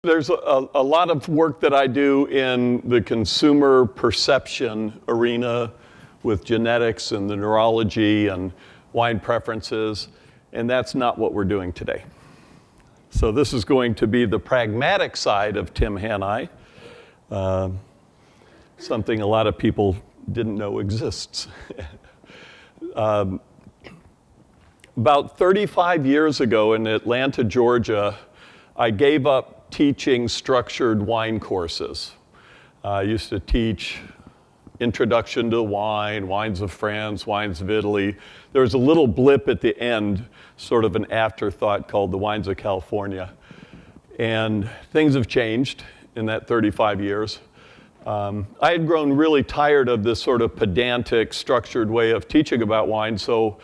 there's a lot of work that I do in the consumer perception arena with genetics and the neurology and wine preferences, and that's not what we're doing today. So this is going to be the pragmatic side of Tim Hanni, something a lot of people didn't know exists. About 35 years ago in Atlanta, Georgia, I gave up teaching structured wine courses. I used to teach Introduction to Wine, Wines of France, Wines of Italy. There was a little blip at the end, sort of an afterthought called the Wines of California. And things have changed in that 35 years. I had grown really tired of this sort of pedantic, structured way of teaching about wine, so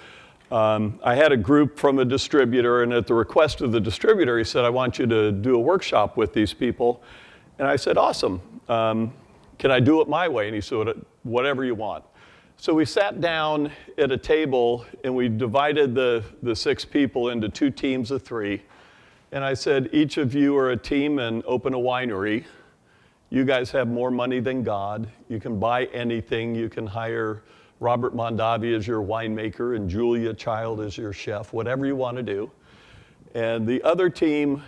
I had a group from a distributor, and at the request of the distributor, he said, I want you to do a workshop with these people. And I said, awesome. Can I do it my way? And he said, whatever you want. So we sat down at a table, and we divided the 6 people into 2 teams of 3. And I said, each of you are a team and open a winery. You guys have more money than God. You can buy anything. You can hire Robert Mondavi as your winemaker and Julia Child as your chef, whatever you want to do. And the other team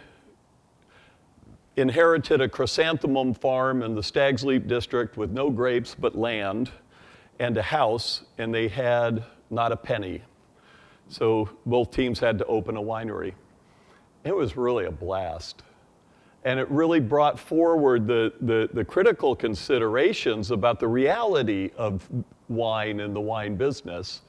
inherited a chrysanthemum farm in the Stag's Leap district with no grapes but land and a house, and they had not a penny. So both teams had to open a winery. It was really a blast. And it really brought forward the critical considerations about the reality of wine and the wine business.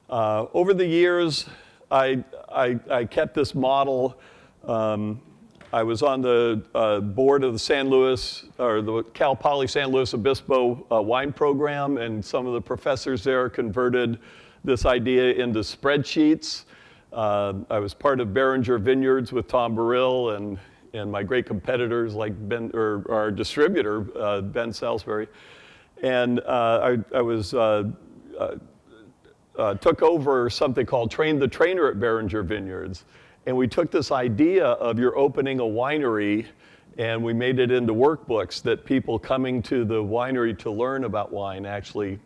Over the years, I kept this model. I was on the board of the San Luis, or the Cal Poly San Luis Obispo wine program, and some of the professors there converted this idea into spreadsheets. I was part of Beringer Vineyards with Tom Burrill and my great competitors like our distributor, Ben Salisbury. And I took over something called Train the Trainer at Beringer Vineyards. And we took this idea of you're opening a winery, and we made it into workbooks that people coming to the winery to learn about wine actually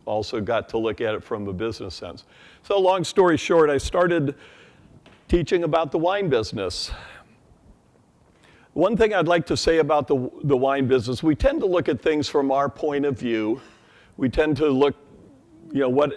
also got to look at it from a business sense. So long story short, I started teaching about the wine business. One thing I'd like to say about the wine business, we tend to look at things from our point of view. We tend to look,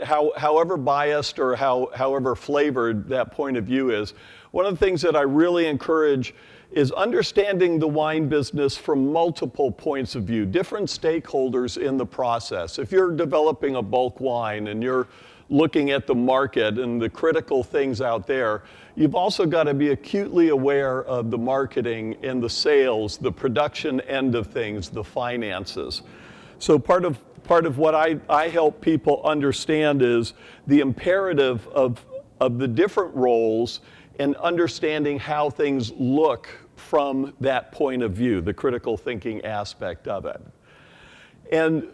however biased or however flavored that point of view is. One of the things that I really encourage is understanding the wine business from multiple points of view, different stakeholders in the process. If you're developing a bulk wine and you're looking at the market and the critical things out there, you've also got to be acutely aware of the marketing and the sales, the production end of things, the finances. So part of what I help people understand is the imperative of the different roles and understanding how things look from that point of view, the critical thinking aspect of it. And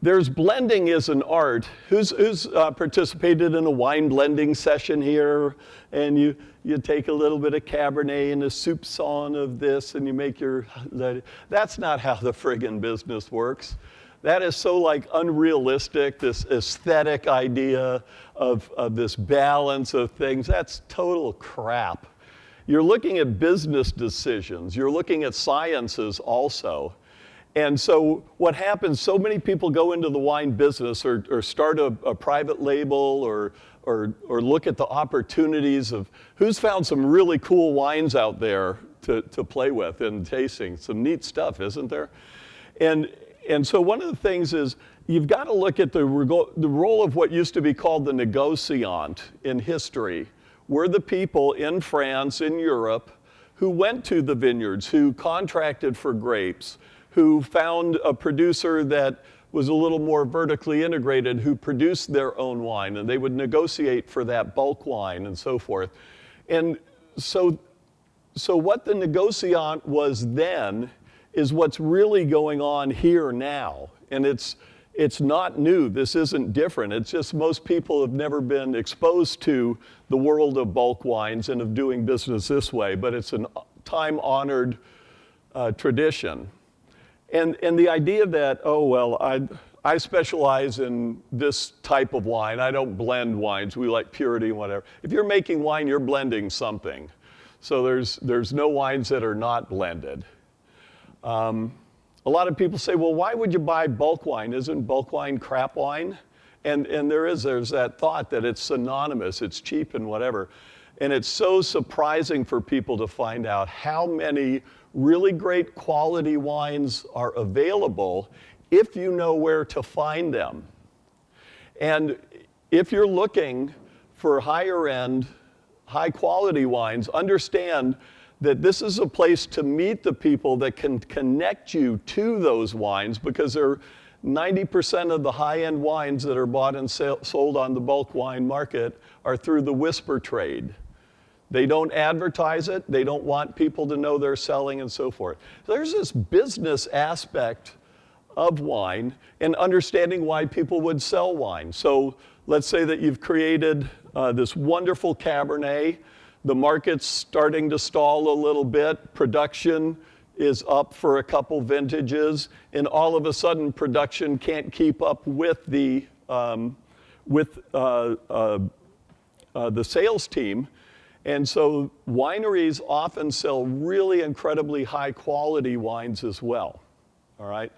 there's blending as an art. Who's participated in a wine blending session here? And you take a little bit of Cabernet and a soupçon of this and you make your, that's not how the friggin' business works. That is so like unrealistic, this aesthetic idea of this balance of things. That's total crap. You're looking at business decisions. You're looking at sciences also. And so what happens, so many people go into the wine business or start a private label or look at the opportunities of who's found some really cool wines out there to play with and tasting. Some neat stuff, isn't there? And so one of the things is you've got to look at the role of what used to be called the negociant in history. We're the people in France, in Europe, who went to the vineyards, who contracted for grapes, who found a producer that was a little more vertically integrated, who produced their own wine, and they would negotiate for that bulk wine and so forth. And so what the negociant was then is what's really going on here now. And it's not new. This isn't different. It's just most people have never been exposed to the world of bulk wines and of doing business this way, but it's a time-honored tradition. And the idea that, oh, well, I specialize in this type of wine. I don't blend wines. We like purity and whatever. If you're making wine, you're blending something. So there's no wines that are not blended. A lot of people say, well, why would you buy bulk wine? Isn't bulk wine crap wine? And there's that thought that it's synonymous, it's cheap and whatever. And it's so surprising for people to find out how many really great quality wines are available if you know where to find them. And if you're looking for higher end, high quality wines, understand that this is a place to meet the people that can connect you to those wines, because they're 90% of the high-end wines that are bought and sold on the bulk wine market are through the whisper trade. They don't advertise it. They don't want people to know they're selling and so forth. So there's this business aspect of wine and understanding why people would sell wine. So let's say that you've created this wonderful Cabernet. The market's starting to stall a little bit. Production is up for a couple vintages, and all of a sudden production can't keep up with the sales team. And so wineries often sell really incredibly high quality wines as well, all right?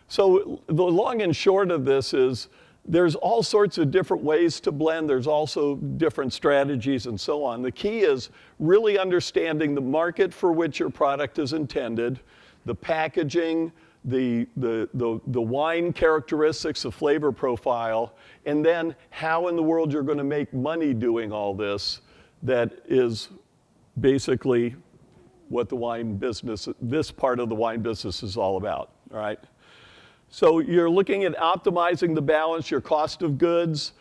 So the long and short of this is there's all sorts of different ways to blend. There's also different strategies and so on. The key is really understanding the market for which your product is intended, the packaging, the wine characteristics, the flavor profile, and then how in the world you're going to make money doing all this. That is basically what the wine business, this part of the wine business is all about, all right? So you're looking at optimizing the balance, your cost of goods.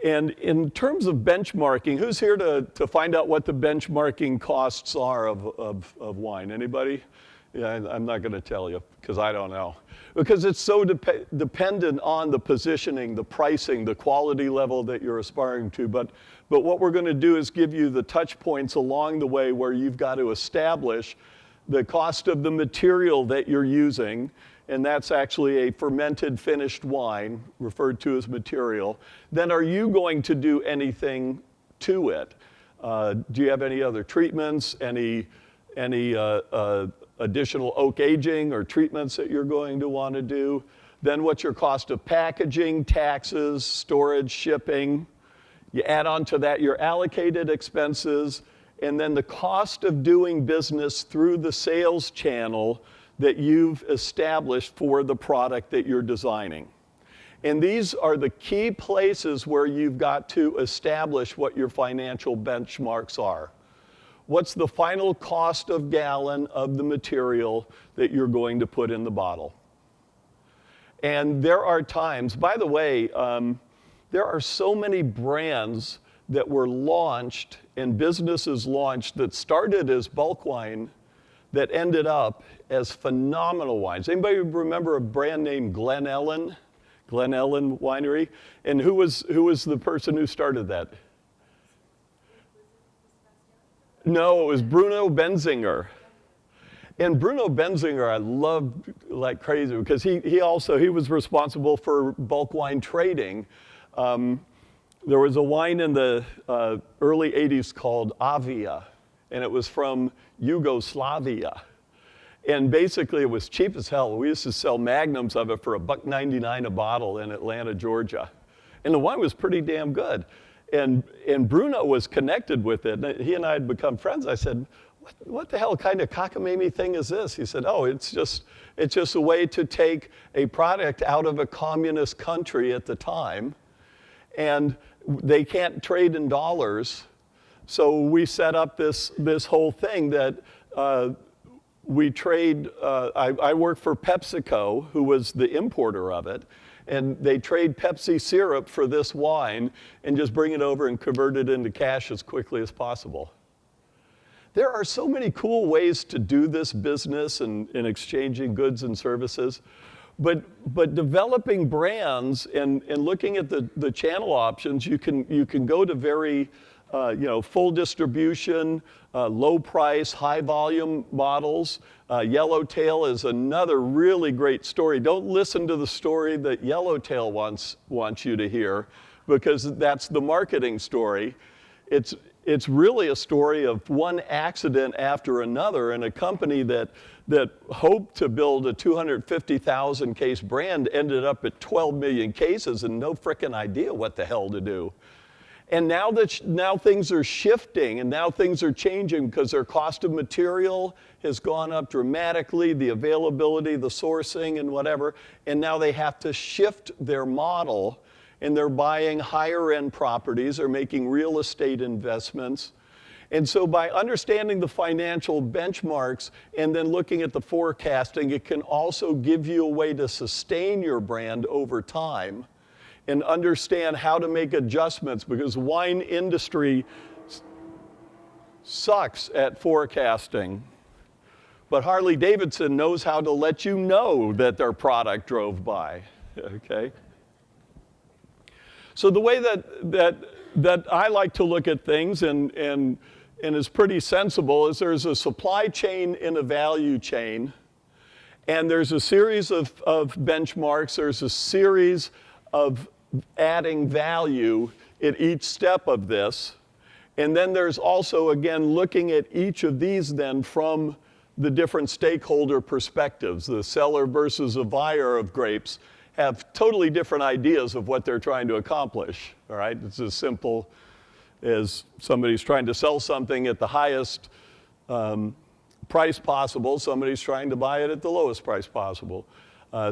And in terms of benchmarking, who's here to find out what the benchmarking costs are of wine? Anybody? Yeah, I'm not going to tell you because I don't know. Because it's so dependent on the positioning, the pricing, the quality level that you're aspiring to. But what we're going to do is give you the touch points along the way where you've got to establish the cost of the material that you're using. And that's actually a fermented finished wine, referred to as material. Then are you going to do anything to it? Do you have any other treatments, any additional oak aging or treatments that you're going to want to do? Then what's your cost of packaging, taxes, storage, shipping? You add on to that your allocated expenses, and then the cost of doing business through the sales channel that you've established for the product that you're designing. And these are the key places where you've got to establish what your financial benchmarks are. What's the final cost of gallon of the material that you're going to put in the bottle? And there are times, by the way, there are so many brands that were launched and businesses launched that started as bulk wine that ended up as phenomenal wines. Anybody remember a brand named Glen Ellen? Glen Ellen Winery? And who was the person who started that? No, it was Bruno Benzinger. And Bruno Benzinger I loved like crazy because he was responsible for bulk wine trading. There was a wine in the early 80s called Avia, and it was from Yugoslavia. And basically it was cheap as hell. We used to sell magnums of it for $1.99 a bottle in Atlanta, Georgia. And the wine was pretty damn good. And Bruno was connected with it. And he and I had become friends. I said, what the hell kind of cockamamie thing is this? He said, oh, it's just a way to take a product out of a communist country at the time, and they can't trade in dollars. So we set up this whole thing that we trade. I work for PepsiCo, who was the importer of it, and they trade Pepsi syrup for this wine and just bring it over and convert it into cash as quickly as possible. There are so many cool ways to do this business and exchanging goods and services, but developing brands and looking at the channel options, you can go to very full distribution, low price, high volume models. Yellowtail is another really great story. Don't listen to the story that Yellowtail wants you to hear, because that's the marketing story. It's really a story of one accident after another, and a company that hoped to build a 250,000 case brand ended up at 12 million cases and no frickin' idea what the hell to do. And now things are shifting, and now things are changing because their cost of material has gone up dramatically, the availability, the sourcing, and whatever, and now they have to shift their model, and they're buying higher end properties, they're making real estate investments. And so by understanding the financial benchmarks and then looking at the forecasting, it can also give you a way to sustain your brand over time and understand how to make adjustments, because the wine industry sucks at forecasting. But Harley-Davidson knows how to let you know that their product drove by, okay? So the way that I like to look at things and is pretty sensible is there's a supply chain and a value chain, and there's a series of benchmarks, there's a series of adding value at each step of this. And then there's also, again, looking at each of these then from the different stakeholder perspectives. The seller versus a buyer of grapes have totally different ideas of what they're trying to accomplish, all right? It's as simple as somebody's trying to sell something at the highest price possible, somebody's trying to buy it at the lowest price possible.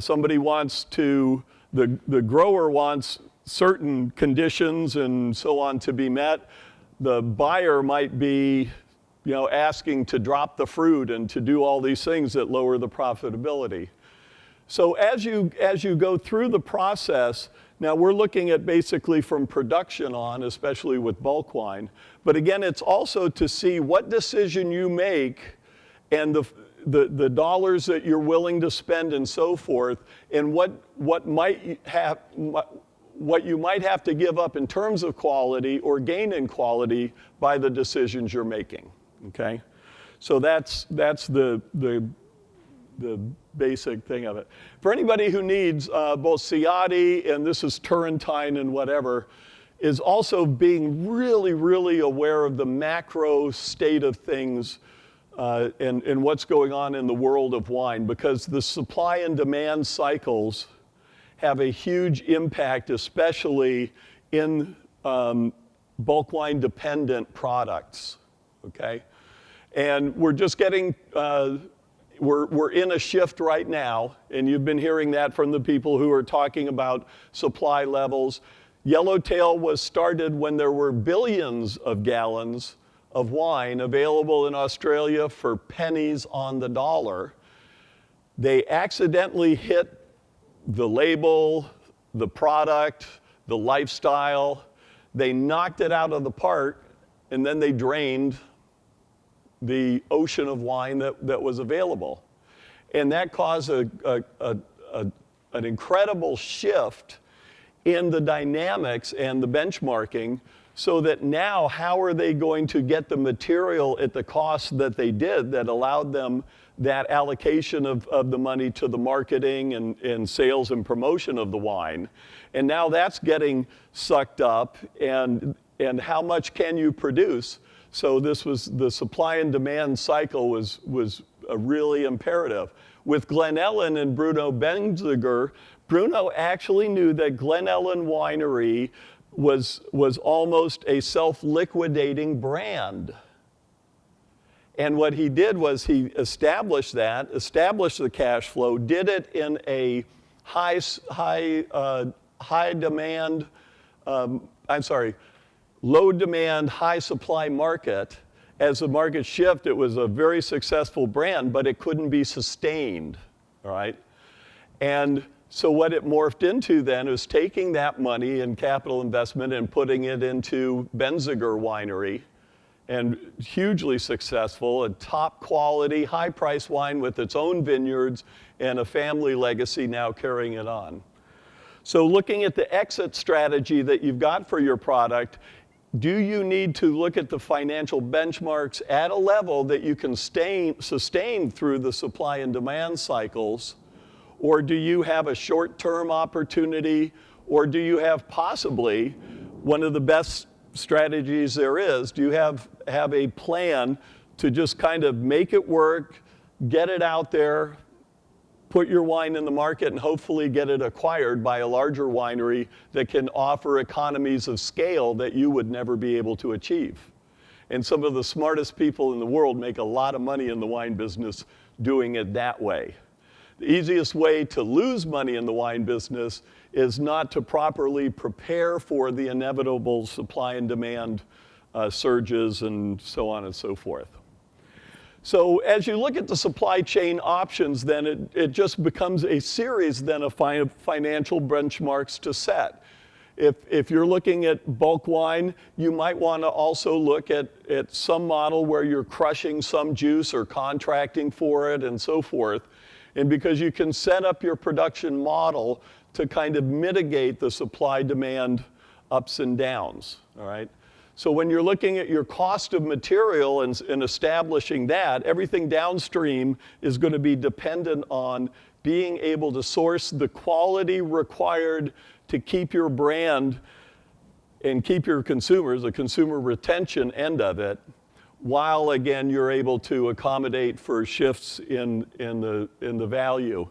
Somebody wants to, the grower wants certain conditions and so on to be met. The buyer might be, asking to drop the fruit and to do all these things that lower the profitability. So as you go through the process, now we're looking at basically from production on, especially with bulk wine. But again, it's also to see what decision you make and the dollars that you're willing to spend and so forth, and what you might have to give up in terms of quality or gain in quality by the decisions you're making. Okay, so that's the basic thing of it. For anybody who needs both Ciati, and this is Turrentine and whatever, is also being really, really aware of the macro state of things and what's going on in the world of wine, because the supply and demand cycles have a huge impact, especially in bulk wine dependent products, okay? And we're just getting, we're in a shift right now, and you've been hearing that from the people who are talking about supply levels. Yellowtail was started when there were billions of gallons of wine available in Australia for pennies on the dollar. They accidentally hit the label, the product, the lifestyle. They knocked it out of the park, and then they drained the ocean of wine that was available. And that caused an incredible shift in the dynamics and the benchmarking, so that now how are they going to get the material at the cost that they did that allowed them that allocation of the money to the marketing and sales and promotion of the wine. And now that's getting sucked up, and how much can you produce? So this was, the supply and demand cycle was a really imperative. With Glen Ellen and Bruno Benziger, Bruno actually knew that Glen Ellen Winery was almost a self-liquidating brand. And what he did was he established the cash flow, did it in a low demand, high supply market. As the market shifted, it was a very successful brand, but it couldn't be sustained, all right? And so what it morphed into then was taking that money and capital investment and putting it into Benziger Winery, and hugely successful, a top quality, high price wine with its own vineyards and a family legacy now carrying it on. So looking at the exit strategy that you've got for your product, do you need to look at the financial benchmarks at a level that you can sustain through the supply and demand cycles? Or do you have a short-term opportunity? Or do you have possibly one of the best strategies there is? Do you have a plan to just kind of make it work, get it out there, put your wine in the market, and hopefully get it acquired by a larger winery that can offer economies of scale that you would never be able to achieve? And some of the smartest people in the world make a lot of money in the wine business doing it that way. The easiest way to lose money in the wine business is not to properly prepare for the inevitable supply and demand surges and so on and so forth. So as you look at the supply chain options, then it just becomes a series then of financial benchmarks to set. If you're looking at bulk wine, you might want to also look at some model where you're crushing some juice or contracting for it and so forth. And because you can set up your production model to kind of mitigate the supply-demand ups and downs, all right? So when you're looking at your cost of material and establishing that, everything downstream is going to be dependent on being able to source the quality required to keep your brand and keep your consumers, the consumer retention end of it, while again you're able to accommodate for shifts in the value.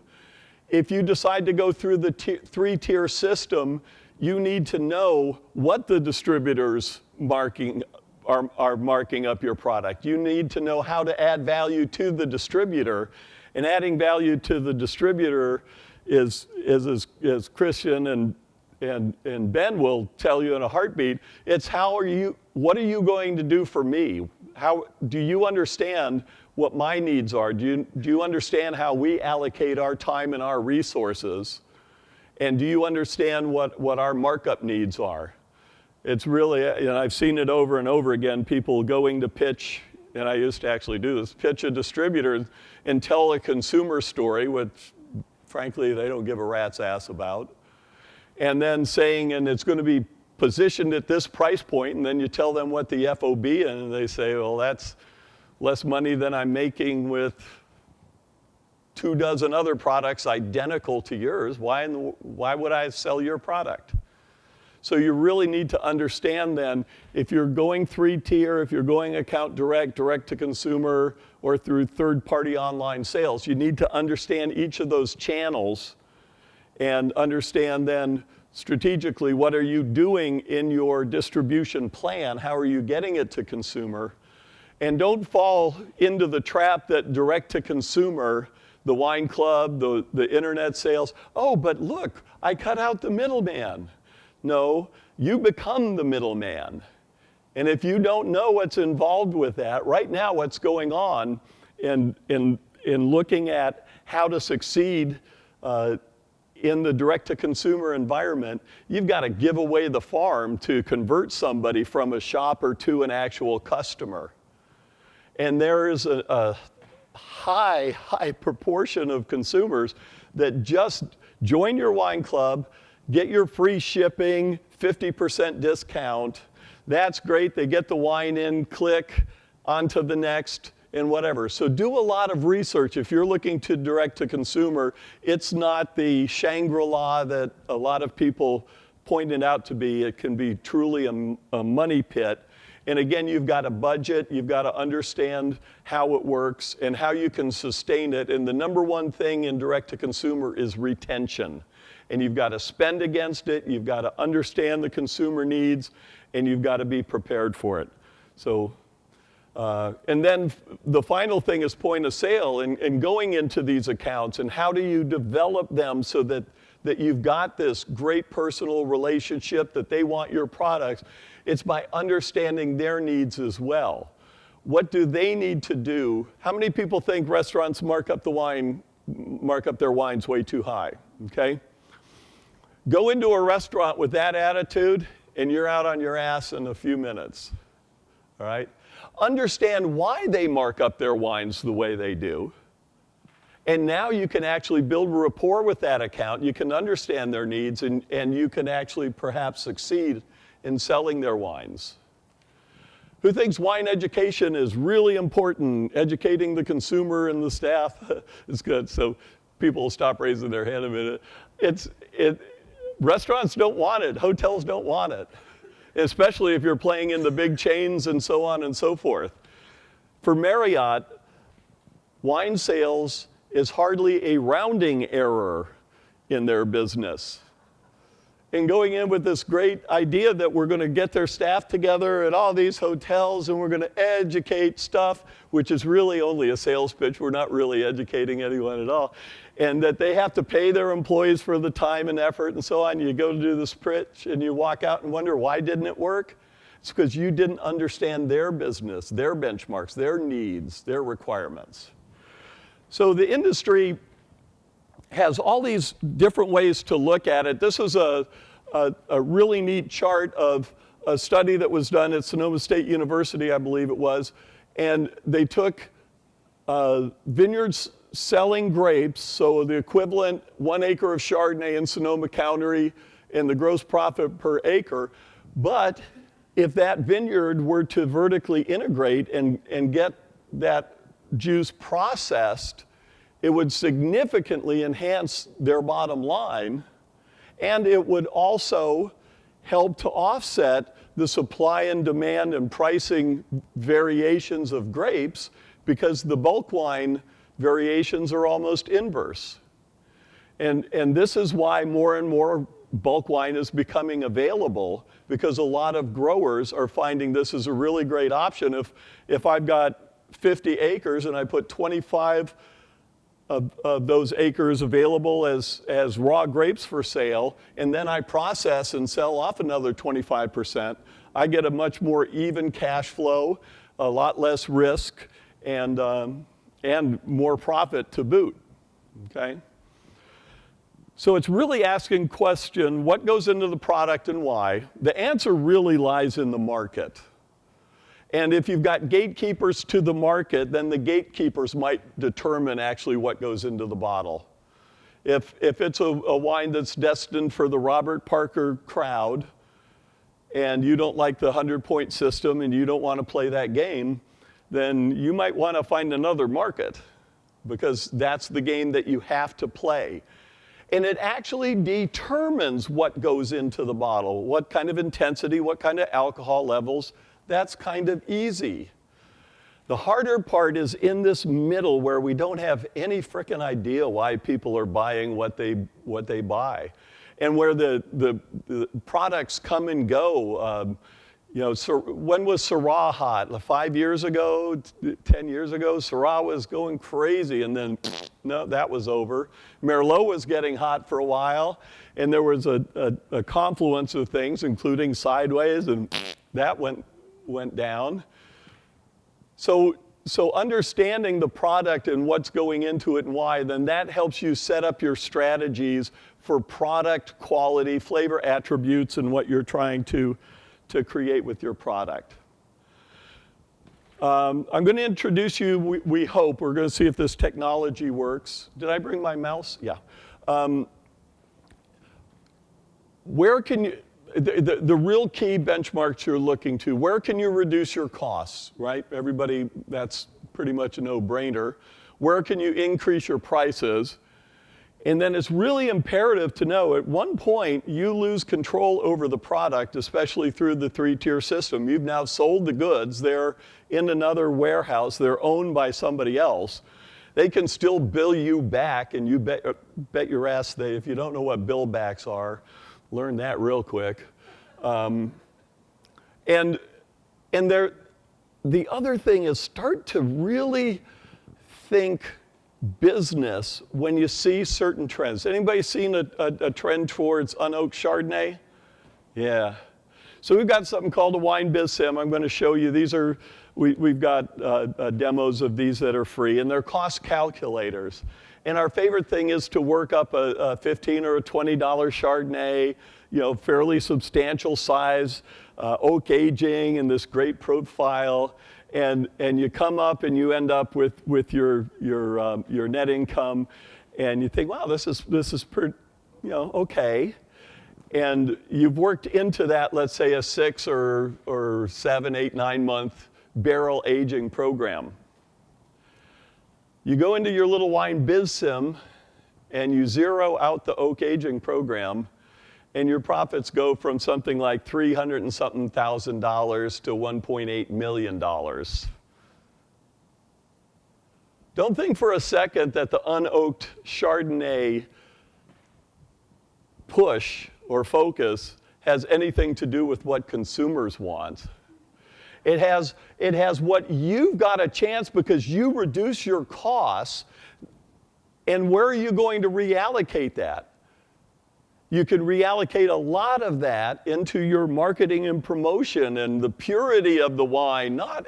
If you decide to go through the three-tier system, you need to know what the distributors are marking up your product. You need to know how to add value to the distributor. And adding value to the distributor is as Christian and Ben will tell you in a heartbeat, it's what are you going to do for me? How do you understand what my needs are? Do you understand how we allocate our time and our resources? And do you understand what our markup needs are? It's really, I've seen it over and over again, people going to pitch, and I used to actually do this, pitch a distributor and tell a consumer story, which frankly they don't give a rat's ass about, and then saying, and it's going to be positioned at this price point, and then you tell them what the FOB is, and they say, well, that's less money than I'm making with 24 other products identical to yours. Why would I sell your product? So you really need to understand then, if you're going three-tier, if you're going account direct to consumer, or through third-party online sales, you need to understand each of those channels and understand then strategically what are you doing in your distribution plan, how are you getting it to consumer, and don't fall into the trap that direct to consumer, the wine club, the internet sales, oh, but look, I cut out the middleman. No, you become the middleman. And if you don't know what's involved with that, right now what's going on in looking at how to succeed in the direct-to-consumer environment, you've got to give away the farm to convert somebody from a shopper to an actual customer. And there is a high proportion of consumers that just join your wine club, get your free shipping, 50% discount. That's great. They get the wine in, click, on to the next, and whatever. So do a lot of research. If you're looking to direct to consumer, it's not the Shangri-La that a lot of people pointed out to be. It can be truly a money pit. And again, you've got a budget, you've got to understand how it works and how you can sustain it. And the number one thing in direct to consumer is retention. And you've got to spend against it, you've got to understand the consumer needs, and you've got to be prepared for it. So, and then the final thing is point of sale and going into these accounts, and how do you develop them so that you've got this great personal relationship, that they want your products. It's by understanding their needs as well. What do they need to do? How many people think restaurants mark up their wines way too high? Okay? Go into a restaurant with that attitude, and you're out on your ass in a few minutes. All right? Understand why they mark up their wines the way they do. And now you can actually build a rapport with that account. You can understand their needs, and you can actually perhaps succeed in selling their wines. Who thinks wine education is really important? Educating the consumer and the staff is good. So people will stop raising their hand a minute. Restaurants don't want it. Hotels don't want it, especially if you're playing in the big chains and so on and so forth. For Marriott, wine sales is hardly a rounding error in their business. And going in with this great idea that we're going to get their staff together at all these hotels and we're going to educate stuff, which is really only a sales pitch. We're not really educating anyone at all. And that they have to pay their employees for the time and effort and so on. You go to do this pitch and you walk out and wonder, why didn't it work? It's because you didn't understand their business, their benchmarks, their needs, their requirements. So the industry has all these different ways to look at it. This is a really neat chart of a study that was done at Sonoma State University, I believe it was, and they took vineyards selling grapes, so the equivalent 1 acre of Chardonnay in Sonoma County and the gross profit per acre, but if that vineyard were to vertically integrate and get that juice processed, it would significantly enhance their bottom line, and it would also help to offset the supply and demand and pricing variations of grapes, because the bulk wine variations are almost inverse. And this is why more and more bulk wine is becoming available, because a lot of growers are finding this is a really great option. If I've got 50 acres and I put 25 of those acres available as raw grapes for sale, and then I process and sell off another 25%, I get a much more even cash flow, a lot less risk, and more profit to boot, okay? So it's really asking question, what goes into the product and why? The answer really lies in the market. And if you've got gatekeepers to the market, then the gatekeepers might determine actually what goes into the bottle. If it's a wine that's destined for the Robert Parker crowd, and you don't like the 100-point system and you don't want to play that game, then you might want to find another market, because that's the game that you have to play. And it actually determines what goes into the bottle, what kind of intensity, what kind of alcohol levels. That's kind of easy. The harder part is in this middle where we don't have any frickin' idea why people are buying what they buy, and where the products come and go. So when was Syrah hot? 5 years ago, 10 years ago, Syrah was going crazy, and then no, that was over. Merlot was getting hot for a while, and there was a confluence of things, including Sideways, and that went down. So understanding the product and what's going into it and why, then that helps you set up your strategies for product quality, flavor attributes, and what you're trying to create with your product. I'm going to introduce you, we hope, we're going to see if this technology works. Did I bring my mouse? Yeah. Where can you, the real key benchmarks you're looking to, where can you reduce your costs, right? Everybody, that's pretty much a no-brainer. Where can you increase your prices? And then it's really imperative to know at one point you lose control over the product, especially through the 3-tier system. You've now sold the goods. They're in another warehouse. They're owned by somebody else. They can still bill you back, and you bet your ass if you don't know what bill backs are, learn that real quick. And the other thing is start to really think business when you see certain trends. Anybody seen a trend towards unoaked Chardonnay? Yeah. So we've got something called a Wine Biz Sim. I'm going to show you. These are, we've got demos of these that are free, and they're cost calculators. And our favorite thing is to work up a $15 or a $20 Chardonnay, fairly substantial size, oak aging, and this great profile. And you come up and you end up with your net income, and you think, wow, this is pretty, okay. And you've worked into that, let's say, a 6 or 7, 8, 9 month barrel aging program. You go into your little wine biz sim and you zero out the oak aging program, and your profits go from something like $300 and something thousand to $1.8 million. Don't think for a second that the unoaked Chardonnay push or focus has anything to do with what consumers want. It has what you've got a chance because you reduce your costs, and where are you going to reallocate that? You can reallocate a lot of that into your marketing and promotion and the purity of the wine, not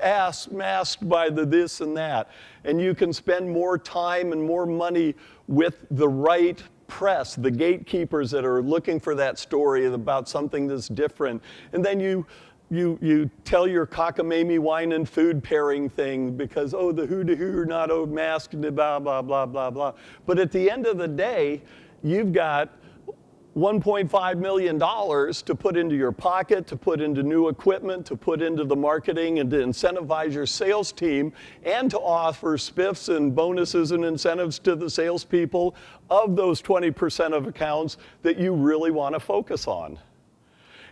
masked by the this and that. And you can spend more time and more money with the right press, the gatekeepers that are looking for that story about something that's different. And then you tell your cockamamie wine and food pairing thing because, the who, not masked, blah, blah, blah, blah, blah. But at the end of the day, you've got $1.5 million to put into your pocket, to put into new equipment, to put into the marketing, and to incentivize your sales team, and to offer spiffs and bonuses and incentives to the salespeople of those 20% of accounts that you really want to focus on.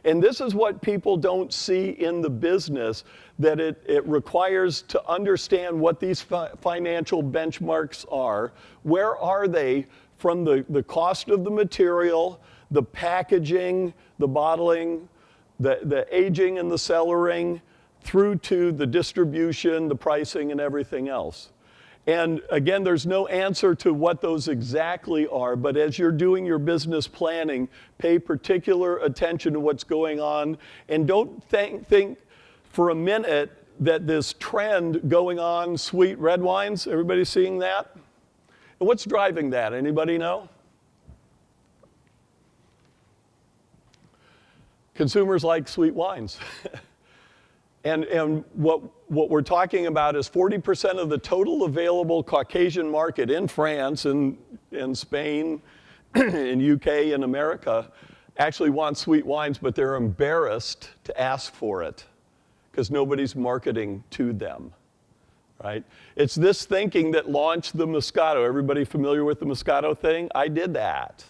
And this is what people don't see in the business, that it requires to understand what these financial benchmarks are. Where are they from the cost of the material, the packaging, the bottling, the aging and the cellaring, through to the distribution, the pricing, and everything else. And again, there's no answer to what those exactly are, but as you're doing your business planning, pay particular attention to what's going on, and don't think for a minute that this trend going on, sweet red wines, everybody seeing that? And what's driving that? Anybody know? Consumers like sweet wines. And what we're talking about is 40% of the total available Caucasian market in France and Spain, in UK and America actually want sweet wines, but they're embarrassed to ask for it because nobody's marketing to them. Right? It's this thinking that launched the Moscato. Everybody familiar with the Moscato thing? I did that,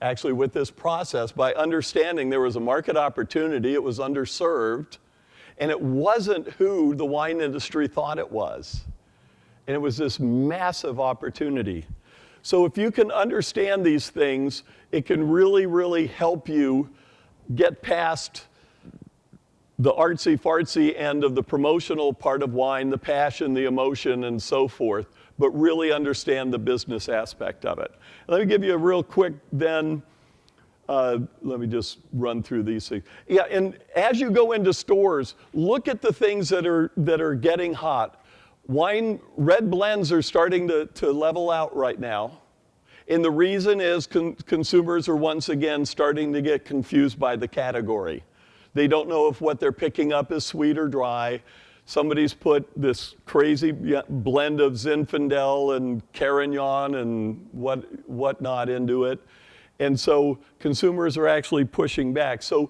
actually, with this process by understanding there was a market opportunity, it was underserved, and it wasn't who the wine industry thought it was. And it was this massive opportunity. So if you can understand these things, it can really, really help you get past the artsy-fartsy end of the promotional part of wine, the passion, the emotion, and so forth, but really understand the business aspect of it. Let me give you a real quick then, let me just run through these things. Yeah, and as you go into stores, look at the things that are getting hot. Red blends are starting to level out right now. And the reason is consumers are once again starting to get confused by the category. They don't know if what they're picking up is sweet or dry. Somebody's put this crazy blend of Zinfandel and Carignan and whatnot into it. And so consumers are actually pushing back. So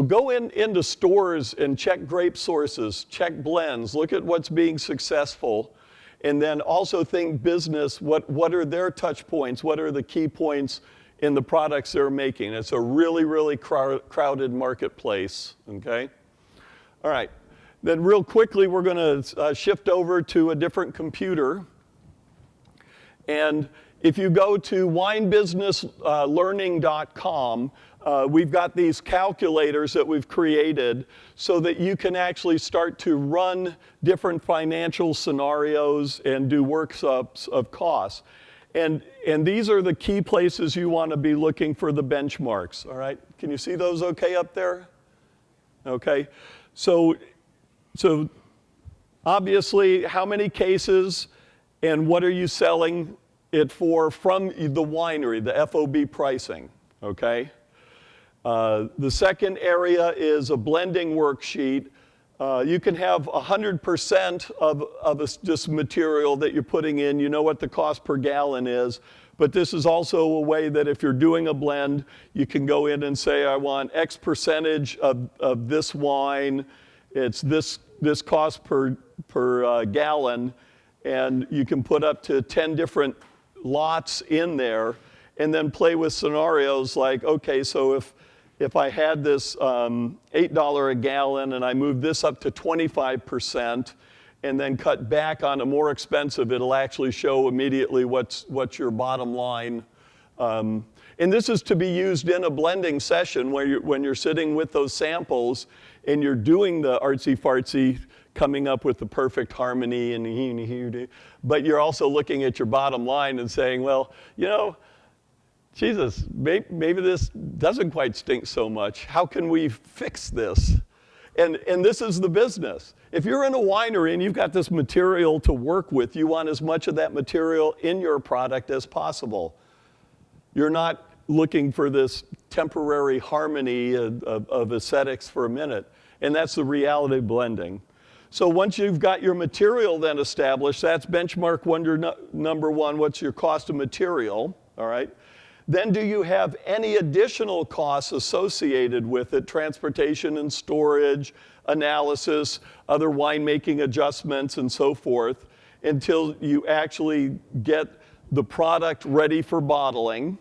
go into stores and check grape sources, check blends, look at what's being successful, and then also think business, what are their touch points, what are the key points in the products they're making. It's a really, really crowded marketplace, okay? All right, then real quickly, we're gonna shift over to a different computer. And if you go to winebusinesslearning.com, we've got these calculators that we've created so that you can actually start to run different financial scenarios and do workups of costs. And these are the key places you want to be looking for the benchmarks, all right? Can you see those okay up there? Okay, so obviously, how many cases and what are you selling it for from the winery, the FOB pricing, okay? The second area is a blending worksheet You can have 100% of this material that you're putting in. You know what the cost per gallon is. But this is also a way that if you're doing a blend, you can go in and say, I want X percentage of this wine. It's this cost per gallon. And you can put up to 10 different lots in there and then play with scenarios like, okay, so if I had this $8 a gallon and I move this up to 25% and then cut back on a more expensive, it'll actually show immediately what's your bottom line. And this is to be used in a blending session where when you're sitting with those samples and you're doing the artsy-fartsy, coming up with the perfect harmony, but you're also looking at your bottom line and saying, well, you know, Jesus, maybe this doesn't quite stink so much. How can we fix this? And this is the business. If you're in a winery and you've got this material to work with, you want as much of that material in your product as possible. You're not looking for this temporary harmony of aesthetics for a minute. And that's the reality of blending. So once you've got your material then established, that's benchmark number one, what's your cost of material, all right? Then do you have any additional costs associated with it, transportation and storage, analysis, other winemaking adjustments, and so forth, until you actually get the product ready for bottling.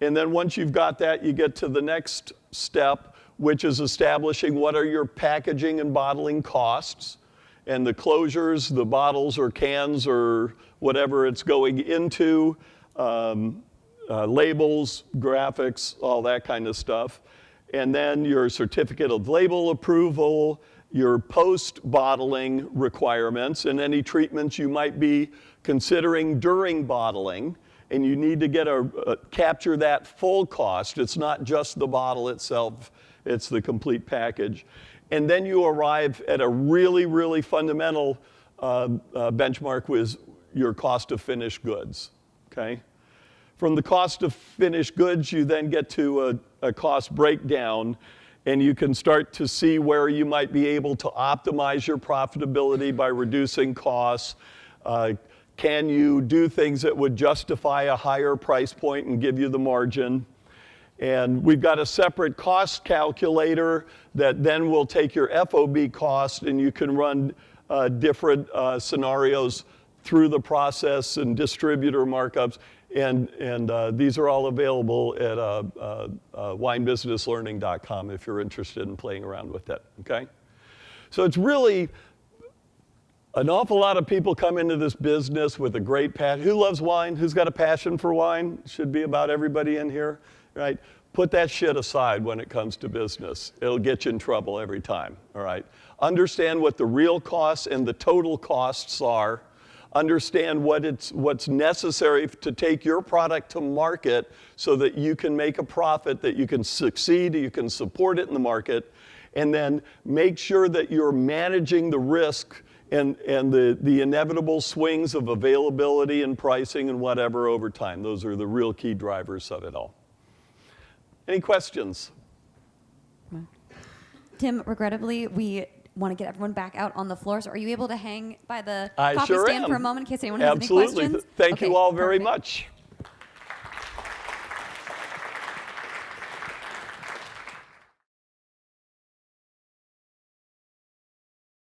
And then once you've got that, you get to the next step, which is establishing what are your packaging and bottling costs, and the closures, the bottles or cans or whatever it's going into, labels, graphics, all that kind of stuff. And then your certificate of label approval, your post-bottling requirements, and any treatments you might be considering during bottling. And you need to capture that full cost. It's not just the bottle itself, it's the complete package. And then you arrive at a really, really fundamental benchmark with your cost of finished goods, okay? From the cost of finished goods, you then get to a cost breakdown, and you can start to see where you might be able to optimize your profitability by reducing costs. Can you do things that would justify a higher price point and give you the margin? And we've got a separate cost calculator that then will take your FOB cost, and you can run different scenarios through the process and distributor markups. And these are all available at winebusinesslearning.com if you're interested in playing around with that, okay? So it's really an awful lot of people come into this business with a great passion. Who loves wine? Who's got a passion for wine? Should be about everybody in here, right? Put that shit aside when it comes to business. It'll get you in trouble every time, all right? Understand what the real costs and the total costs are. Understand what's necessary to take your product to market so that you can make a profit, that you can succeed, you can support it in the market, and then make sure that you're managing the risk and the inevitable swings of availability and pricing and whatever over time. Those are the real key drivers of it all. Any questions? Tim, regrettably, we want to get everyone back out on the floor. So are you able to hang by the I coffee sure stand am. for a moment in case anyone has Absolutely. any questions? Thank you all very perfect. much.